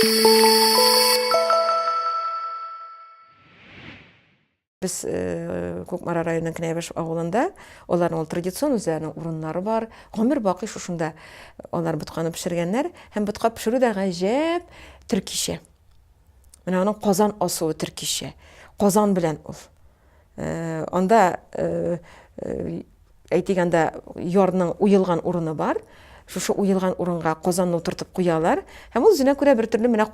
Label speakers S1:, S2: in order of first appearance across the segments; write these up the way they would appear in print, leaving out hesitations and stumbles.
S1: Biz Көкмара районының Кінәбаш ауылында, олардың традицион үзәрінің урыннары бар. Гомер бақи шушында олар бутқаны пішіргенler, һәм бутқа пішіру да ғажап түркише. Менә оның қазан асуы түркише. Қазан белән ул. Онда әйтегәндә ярның уелган урыны бар. Шушы уелган урынга казанны утыртып куялар. Һәм ул үзенә күрә бер төрле менә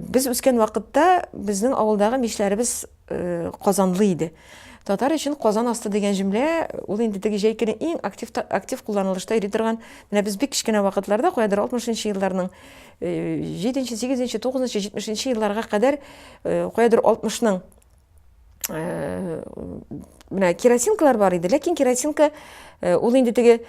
S1: biz үскән вакытта безнең авылдагы мишләребез казанлы иде. Татар өчен казан асты дигән җөмлә ул инде теге җәйкене иң актив кулланылышта йөри торган. Менә без бик кичкенә вакытларда, куядыр 60нчы елларның 7нче, 8нче, 9нчы, 70нче елларга кадәр, куядыр 60ның менә керосинкалар бар иде, ләкин керосинка ул инде теге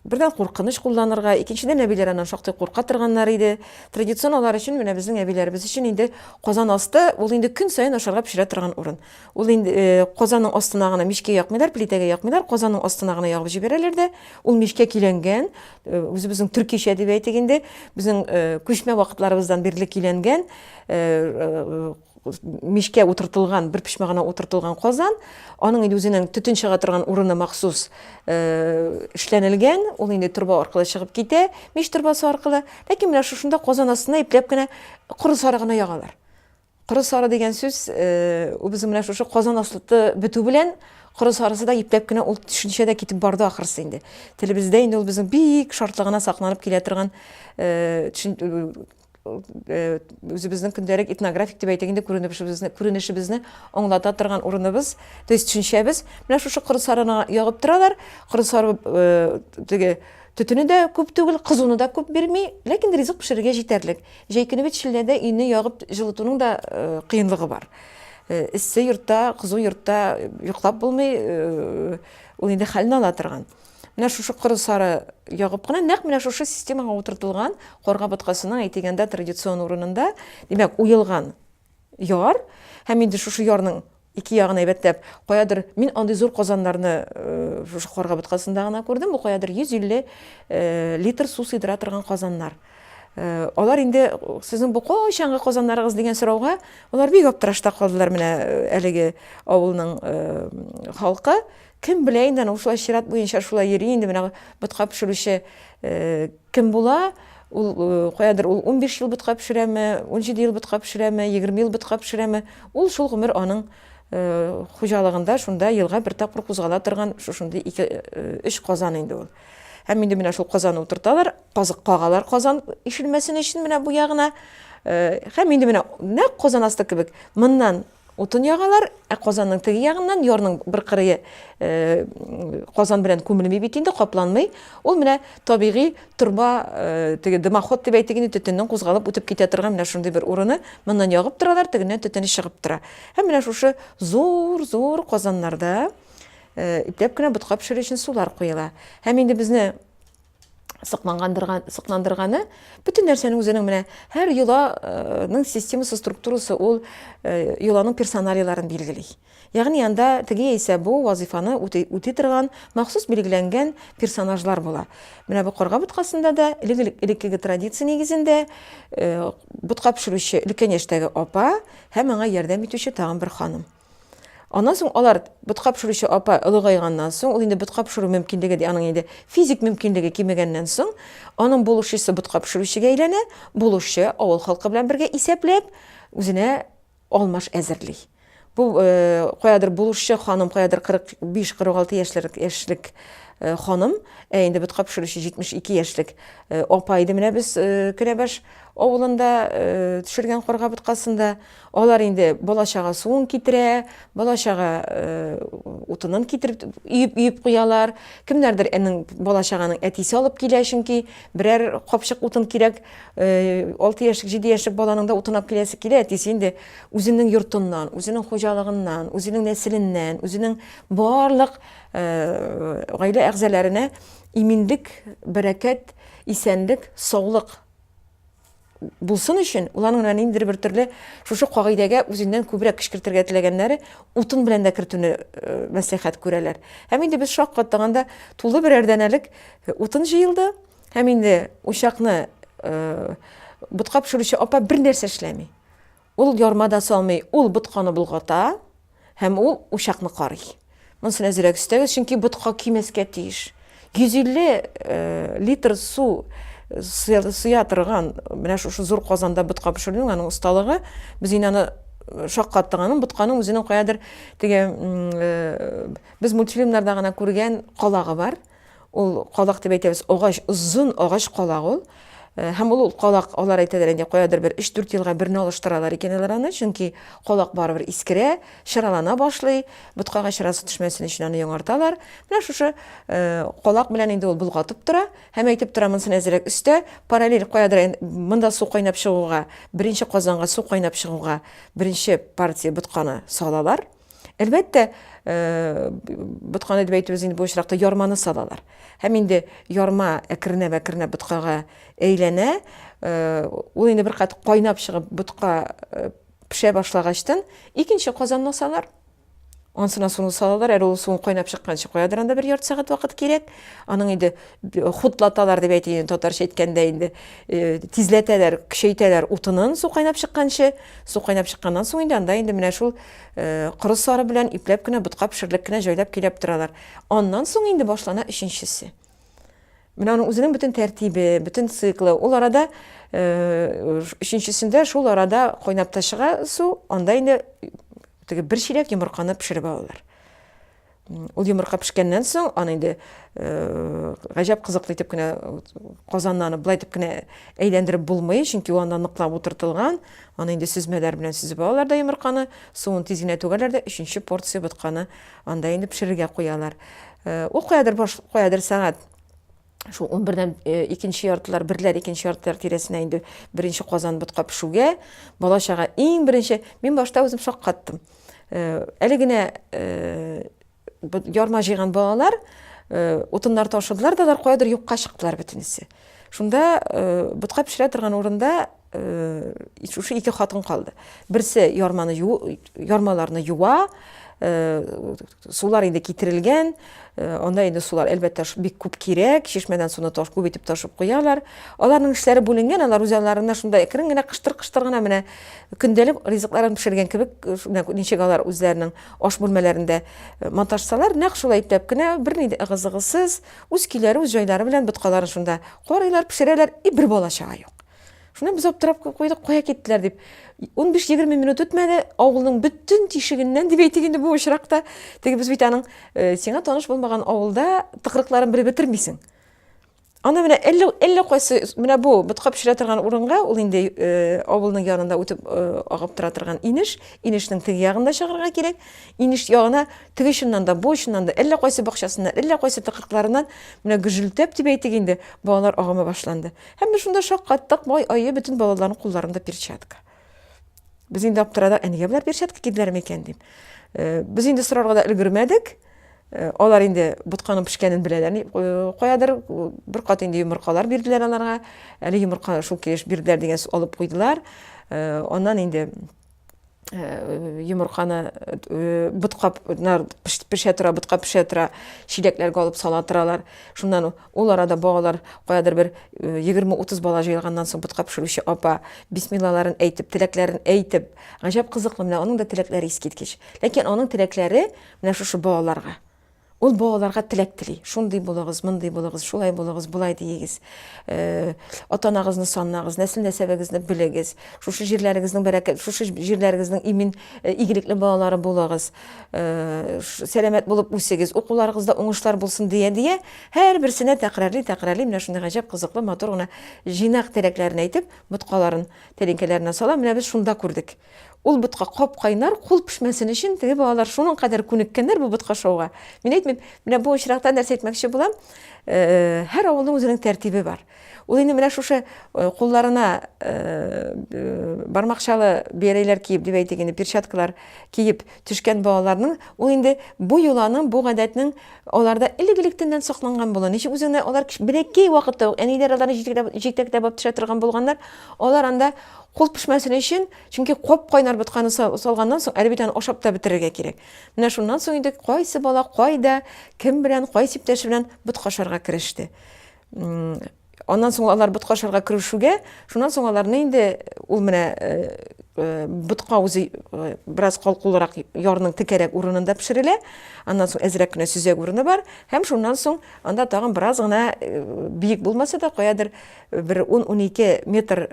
S1: бердән куркыныч кулланырга, икенчедән әбиләр аннан шактый курка торганнар иде. Традицион алар өчен, менә безнең әбиләребез өчен инде казан асты ул инде көн сайын ашарга пешерә торган урын. Ул инде казанның астына гына мичкә якмыйлар, плитәгә якмыйлар, казанның астына гына ягып җибәрәләр дә, ул мичкә киләнгән, үзебезнең төркише дип әйтик инде, безнең күчмә вакытларыбыздан бирле киләнгән мишкә утыртылган, бер пишмагына утыртылган казан, аның инде үзенең төтен чыга торган урыны махсус эшләнелгән, ул инде турба аркылы чыгып китә, мич турбасы аркылы. Ләкин менә шушында казан астына ипләп кенә коры сары гына ягалар. Коры сары дигән сүз, ул безнең менә шушы казан асты бетү белән коры сарысы да ипләп кенә ул төшенчәдә китеп барды ахырсы инде. Телебездә инде ул безнең бик шартлыгына сакланып килә торган үзебезнең көндәлек этнографик дип әйтгәндә күренешебезне аңлата торган урыныбыз, то есть төшенчәбез. Менә шушы коры сарыны ягып торалар. Коры сары теге төтене дә күп түгел, кызуны да күп бирми, ләкин ризык пешерергә җитәрлек. Җәйкене бит шилләдә өйне ягып җылытуның да кыенлыгы бар. Иссе йортта, кызу йортта йоклап булмый, ул инде хәлне ала торган. Менә шушы коры сары ягып кына нәкъ менә шушы системага утыртылган карга боткасының әйтегәндә традицион урынында, димәк, уелган яр, һәм инде шушы ярның ике ягын әйбәтләп, каядыр мин андый зур казаннарны шушы карга боткасында гына күрдем, бу каядыр 150 литр су сыйдыра торган казаннар. Алар инде сезнең бу кайчангы казаннарыгыз дигән сорауга, алар бик аптырашта калдылар менә әлеге авылның халкы. Кем белә инде, ушулай чират буенча шулай йөри инде, менә ботка пешерүче кем була? Ул каядыр ул 15 ел ботка пешерәме, 17 ел ботка пешерәме, 20 ел ботка пешерәме? Ул шул гомер аның хуҗалыгында шунда елга бер тапкыр кузгала торган шушындый 2-3 казан инде ул. Һәм инде менә шул казанны утырталар, казык кагалар казан ишелмәсен өчен менә бу ягына. Һәм инде менә нәкъ казан асты кебек моннан утын ягалар, казанның теге ягыннан ярның бер кырые казан белән күмелми бит инде, капланмый. Ул менә табигый турба, теге дымоход дип әйтгән төтеннән кузгалып үтеп китә торган менә шундый бер урыны, моннан ягып торалар, тегеннән төтене чыгып тора. Һәм менә шушы зур казаннарда ипләп кенә ботка пешерү өчен сулар куела. Һәм инде безне сыкландырганы бүтән нәрсәнең үзенең менә һәр йоланың системасы, структурасы ул йоланың персоналияларын билгели. Ягъни анда теге исә бу вазифаны үти торган махсус билгеләнгән персонажлар була. Менә бу карга боткасында да элеккеге традиция нигезендә ботка пешерүче өлкән яшьтәге апа һәм аңа ярдәм итүче тагын бер ханым. Аннан соң алар ботка пешерүче апа ылыгайганнан соң, ул инде ботка пешерү мөмкинлеге, аның инде физик мөмкинлеге кимәгәннән соң, аның булышчысы ботка пешерүчегә әйләнә, булышчы авыл халкы белән бергә исәпләп үзенә алмаш әзерли. Бу каядыр булышчы ханым, каядыр 45-46 яшьлек ханым, инде ботка пешерүче 72 яшьлек апа иде менә без Кенәбаш авылында төшергән карга боткасында. Алар инде балачага суын китерә, балачага утынын китереп үйеп куялар. Кемнәрдер балачаганың әтисе алып килә, чөнки берәр капчык утын кирәк. 6 яшьлек, 7 яшьлек баланың да утын алып киләсе килә, әтисе инде үзенең йортыннан, үзенең хуҗалыгыннан, үзенең нәселеннән, үзенең барлык гаилә әгъзаларына иминлек, бәрәкәт, исәнлек, саулык булсын өчен, уларның нинди бер төрле шушы кагыйдәгә үзеннән күбрәк кычкыртырга теләгәннәре утын белән дә кертүне мәслихәт күрәләр. Һәм инде без шаккаттаганда тулы бер әрдәнәлек утын җыелды, һәм инде учакны бутка пешерүче апа бер нәрсә эшләми. Ул ярмада салмый, ул бутканы болгата һәм ул ушакны карый. Монысын әзрәк өстәгез, чөнки бутка кимәскә тиеш. 150 литр су суя торган, менә шушы зур казанда бутка пешерүнең аның усталыгы, без инаны шаккаттыганын, бутканың үзенең каядыр теге без мультфильмнарда гына күргән калагы бар. Ул калак дип әйтәбез, агач, озын агач калак ул. Һәм ул калак, алар әйтәләр инде, каядыр бер 3-4 елга берне алыштыралар икән алар аны, чөнки калак барыбер искерә, шыралана башлый, буткага шырасы төшмәсен өчен аны яңарталар. Менә шушы калак белән инде ул булгатып тора, һәм әйтеп тора, монысын әзрәк өстә параллель каядыр монда су кайнап чыгуга, беренче казанга су кайнап чыгуга беренче партия бутканы салалар. Әлбәттә, бутканы дип әйтәбез инде бу очракта ярманы салалар. Һәм инде ярма әкренә буткага әйләнә, ул инде бер кат кайнап чыгып бутка пешә башлагачтан икенче казанны салалар. Ансына суны салалар, әле ул суын кайнап чыкканчы каядыр анда бер ярты сәгать вакыт кирәк. Аның инде хутлаталар дип әйтәләр, татарча әйткәндә инде тизләтәләр, көчәйтәләр утынын су кайнап чыкканчы. Су кайнап чыкканнан соң инде анда инде менә шул коры сары белән ипләп кенә бутка пешерелеп кенә җайлап килеп торалар. Аннан соң инде башлана өченчесе. Менә аның үзенең бөтен тәртибе, бөтен циклы. Ул арада өченчесендә шул арада кайнап та чыга су, анда инде бер чиләк йомырканы пешереп алалар. Ул йомырка пешкәннән соң, аны инде гаҗәп кызыклы итеп кенә казаннан булай итеп кенә әйләндереп булмый, чөнки ул аннан ныклап утыртылган. Аны инде сөзмәләр белән сөзеп алалар да йомырканы, суын тиз генә түгәләр дә өченче порция бутканы анда инде пешерергә куялар. Ул каядыр сәгать шул 11дән икенче яртылар, берләр икенче яртылар тирәсенә инде беренче казан бутка пешүгә, балачага иң беренче, мин башта үзем шаккаттым. Әле генә ярма җыйган балалар утыннар ташыдылар да, каядыр юкка чыктылар бөтенесе. Шунда бутка пешерә торган урында шушы ике хатын калды. Берсе ярмаларны юа, сулар инде китерелгән, анда инде сулар әлбәттә бик күп кирәк, чишмәдән суны күп итеп ташып куялар. Аларның эшләре бүленгән, алар үзләренә шунда әкрен генә кыштыр гына менә көндәлек ризыкларын пешергән кебек, ничек алар үзләренең аш бүлмәләрендә монтажсалар, нәкъ шулай иптәп кенә берни ыгызыгысыз үз көйләре, үз җайлары белән буткаларын шунда карыйлар, пешерәләр, и бер балачага юк. Шунда без аптырап куйдык, кая киттеләр дип. 15-20 минут үтмәде, авылның бөтен тишегеннән дип әйтик инде бу очракта. Теге без бит аның сиңа таныш булмаган авылда тыкрыкларын бер бетермисең. Анда менә әллә кайсы менә бу бутка пешерә торган урынга, ул инде авылның янында үтеп агып тора торган инешнең теге ягында чыгарга кирәк. Инеш ягына теге шуннан да, бу шуннан да, әллә кайсы бакчасыннан, әллә кайсы тыкрыкларыннан менә гүжелтәп дип әйтик инде, балалар агымы башланды. Һәм без шунда шаккаттык, бай айы бөтен балаларның кулларында перчатка. Без инде аптырадык, нигә болар перчатка кидиләр микән дип. Без инде сорарга да өлгермәдек. Алар инде бутканың пешкәнен беләләр. Каядыр бер кат инде йомыркалар бирделәр аларга. Әле йомырка шул кеш бирделәр дигән алып куйдылар. Аннан инде йомырканы бутка пешә тора, бутка пешә тора, чиләкләргә алып сала торалар. Шуннан ул арада балалар каядыр бер 20-30 бала җыелганнан соң бутка пешерүче апа бисмиллаларын әйтеп, теләкләрен әйтеп, гаҗәп кызыклы, менә аның да теләкләре искиткеч. Ләкин аның теләкләре менә шушы балаларга. Ул балаларга теләк тели. Шундый булыгыз, мондый булыгыз, шулай булыгыз, булай дигез. Ата-анагызны санагыз, нәсел-нәсәбегезне белегез. Шушы җирләрегезнең бәрәкәт, шушы җирләрегезнең имин игелекле балалары булыгыз. Сәламәт булып үсегез, укуларыгызда уңышлар булсын дия. Һәр берсенә тәкърарли, менә шундый гаҗәп кызыклы, матур гына җинак теләкләрен әйтеп, буткаларын, тәлинкәләренә сала. Менә без шунда күрдек. Ул бутка кап кайнар, кул пешмәсен өчен теге балалар шуның кадәр күнеккәннәр бу бутка шауга. Мин әйтмим, менә бу очракта нәрсә әйтмәкче булам. Һәр авылның үзенең тәртибе бар. Ул инде менә шушы кулларына бармакчалы бәрәйләр киеп дип әйтик инде, перчаткалар киеп төшкән балаларның, ул инде бу юланың, бу гадәтнең аларда элек-электән сакланган була. Ничек үзеңне алар бирәккәй вакытта әниләр аларны җитәкләп төшә торган булганнар, алар анда кул пешмәсен өчен, чөнки кап кайнар бутканы салганнан соң әле бит аны ашап та бетерергә кирәк. Менә шуннан соң инде кайсы бала кайда, кем белән, кайсы иптәше белән бутка ашарга кереште. Аннан соң алар бутка ашарга керешүгә, шуннан соң аларны инде ул менә бутка үзе бераз калкулырак ярның текәрәк урынында пешерелә. Аннан соң әзрәк кенә сүзәк урыны бар. Һәм шуннан соң анда тагын бераз гына биек булмаса да каядыр бер 10-12 метр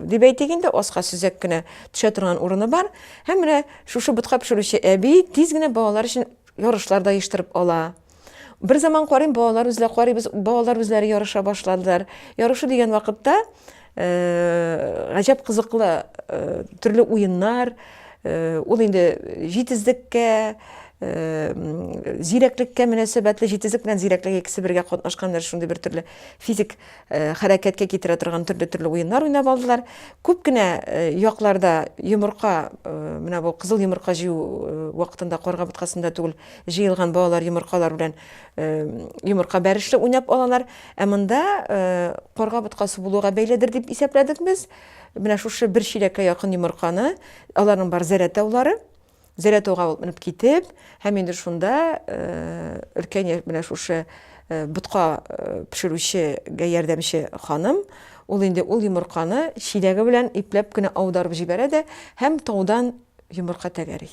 S1: дип әйтегәндә аска сүзәк кенә төшә торган урыны бар. Һәм менә шушы бутка пешерүче әби тиз генә балалар өчен ярышларда оештырып ала. Бер заман карыйм, балалар үзләре ярыша башладылар. Ярышу дигән вакытта гаҗәп кызыклы төрле уеннар, ул инде җитезлеккә, зирәклеккә мөнәсәбәтле, җитезлек белән зирәклек икесе бергә катнашканнар, шундый бер төрле физик хәрәкәткә китерә торган төрле уеннар уйнап алдылар. Күп кенә якларда йомырка, менә бу кызыл йомырка җыю вакытында карга боткасында түгел, җыелган балалар йомыркалар белән йомырка бәрешле уйнап алалар. Ә монда карга боткасы булуга бәйледер дип исәпләдек без. Менә шушы бер чиләккә якын йомырканы, аларның бар зәрәтәүләре, зәрәтәүгә алып менеп китеп, һәм инде шунда өлкән менә шушы бутка пешерүчегә ярдәмче ханым, ул инде ул йомырканы чиләге белән ипләп кенә аударып җибәрә дә, һәм таудан йомырка тәгәри.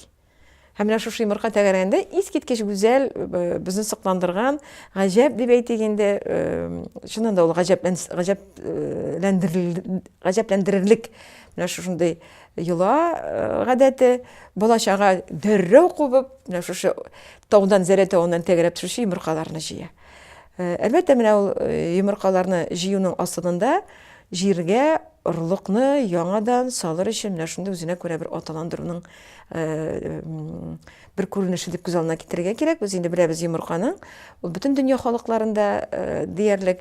S1: Һәм менә шушы йомырка тәгәргәндә искиткеч гүзәл, безне сокландырган, гаҗәп дип әйтегәндә, шуннан да ул гаҗәпләндерерлек менә шушындый йола гадәте, балачага дәррәү кубып, менә шушы таудан зәрәтәүеннән тәгәрәп төшүче йомыркаларны җыя. Әлбәттә, менә ул йомыркаларны җыюның асылында җиргә орлыкны яңадан салыр өчен менә шундый үзенә күрә бер аталандыруның бер күренеше дип күз алдына китерергә кирәк. Без инде беләбез йомырканың ул бөтен дөнья халыкларында диярлек,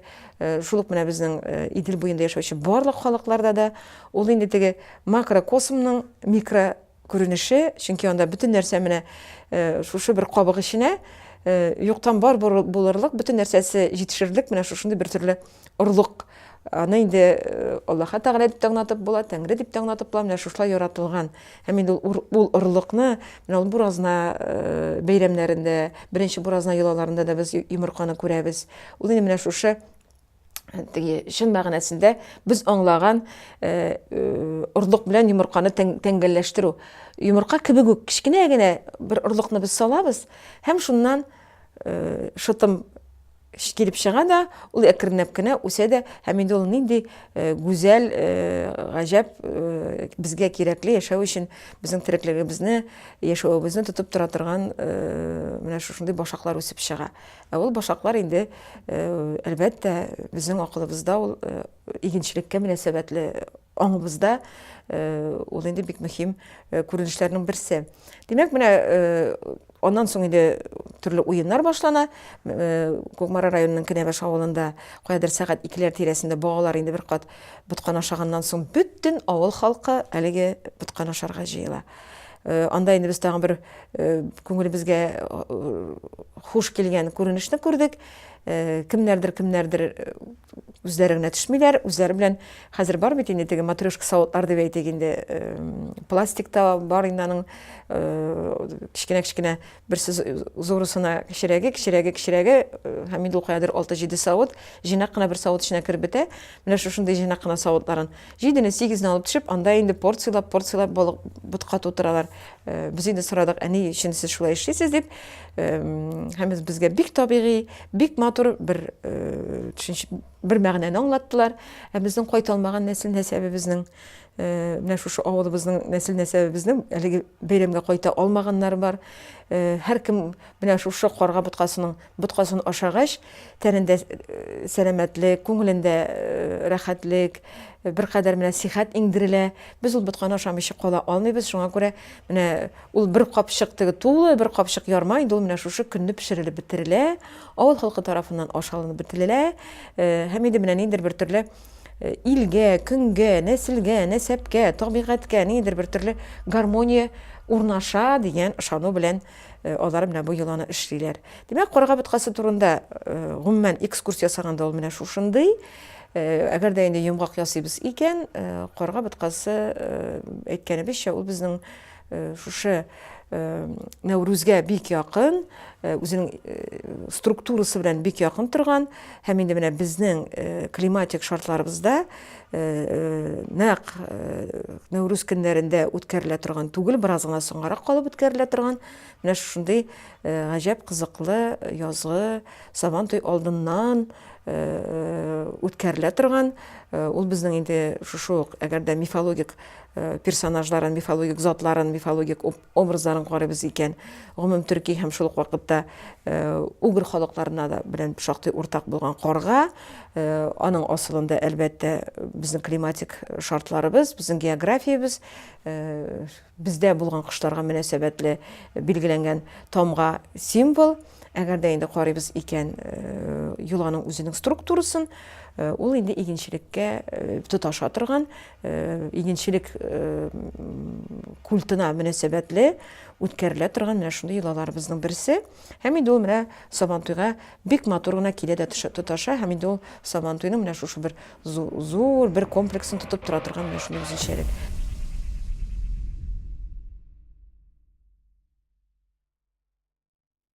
S1: шул ук менә безнең Идел буенда яшәүче барлык халыкларда да ул инде теге макрокосмның микро күренеше, чөнки анда бөтен нәрсә менә шушы бер кабык эченә юктан бар булырлык, бөтен нәрсәсе җитешерлек, менә шушындый бер төрле орлык. Аны инде Аллаһка Тәгалә дип таңнатып була, Тәңре дип таңнатып була, менә шушылай яратылган. Һәм инде ул орлыкны менә ул буразна бәйрәмнәрендә, беренче буразна йолаларында да без йомырканы күрәбез. Ул инде менә шушы чын мәгънәсендә без аңлаган орлык белән йомырканы тәңгәлләштерү. Йомырка кебек үк кичкенә генә бер орлыкны без салабыз, һәм шуннан шытым килеп чыга да, ул әкренләп кенә үсә дә, һәм инде ул нинди гүзәл, гаҗәп, безгә кирәкле яшәү өчен безнең тереклегебезне, яшәвебезне тотып тора торган менә шушындый башаклар үсеп чыга. Ә ул башаклар инде әлбәттә безнең акылыбызда ул игенчелеккә мөнәсәбәтле аңыбызда ул инде бик мөһим күренешләрнең берсе. Димәк, менә аннан соң инде төрле уеннар башлана. Күкмара районының Кенәбаш авылында каядыр сәгать 2ләр тирәсендә балалар инде бер кат боткан ашаганнан соң бөтен авыл халкы әлеге боткан ашарга җыела. Анда инде без тагын бер күңелебезгә хуш килгән күренешне күрдек. Кемнәрдер үзләре генә төшмиләр, үзләре белән хәзер бар бит инде теге матрешка савытлар дип әйтегәндә, пластикта бар инде аның кичкенә берсе зурысына кичерәге, һәм инде ул каядыр 6-7 савыт, җыйнак кына бер савыт эченә кереп бетә. Менә шушындый җыйнак кына савытларын 7-8 алып төшеп, анда инде порциялап балык бутка тутыралар. Без инде сорадык, әни өчен сез шулай эшлисез дип, һәм безгә бик табигый, бик матур бер мәгънәне аңлаттылар. Ә безнең кайталмаган нәсел-нәсәбебезнең, менә шушы авылыбызның нәсел-нәсәбебезнең әлеге бәйрәмгә кайта алмаганнар бар. Һәркем менә шушы карга боткасын ашагач, тәнендә сәламәтлек, күңелендә рәхәтлек, бер кадәр менә сихәт иңдерелә. Без ул ботканы ашамыйча кала алмыйбыз. Шуңа күрә менә ул бер капчык теге тулы, бер капчык ярма, инде ул менә шушы көнне пешерелеп бетерелә, авыл халкы тарафыннан ашалынып бетерелә. Һәм инде менә ниндидер бер төрле илгә, көнгә, нәселгә, нәсәпкә, табигатькә ниндидер бер төрле гармония урнаша дигән ышану белән алар менә бу йоланы эшлиләр. Димәк, карга боткасы турында гомумән экскурсия ясаганда ул менә шушындый. Әгәр дә инде йомгак ясыйбыз икән, карга боткасы әйткәнебезчә, ул безнең шушы Нәүрүзгә бик якын, үзенең структурасы белән бик якын торган һәм инде менә безнең климатик шартларыбызда нәкъ Нәүрүз көннәрендә үткәрелә торган түгел, бераз гына соңгарак калып үткәрелә торган менә шундый гаҗәп кызыклы язгы Сабантуй алдыннан үткәрелә торган. Ул безнең инде шушы ук әгәр дә мифологик персонажларын, мифологик затларын, мифологик образларын карыйбыз икән, гомум төрки һәм шул ук вакытта угыр халыкларына да белән шактый уртак булган карга, аның асылында әлбәттә безнең климатик шартларыбыз, безнең географиябыз, бездә булган кошларга мөнәсәбәтле билгеләнгән тамга символ. Әгәр дә инде карыйбыз икән йоланың үзенең структурасын, ул инде игенчелеккә тоташа торган, игенчелек культына мөнәсәбәтле үткәрелә торган менә шундый йолаларыбызның берсе. Һәм инде ул менә Сабантуйга бик матур гына килә дә тоташа, һәм инде ул Сабантуйның менә шушы бер зур бер комплексын тотып тора торган менә шундый үзенчәлек.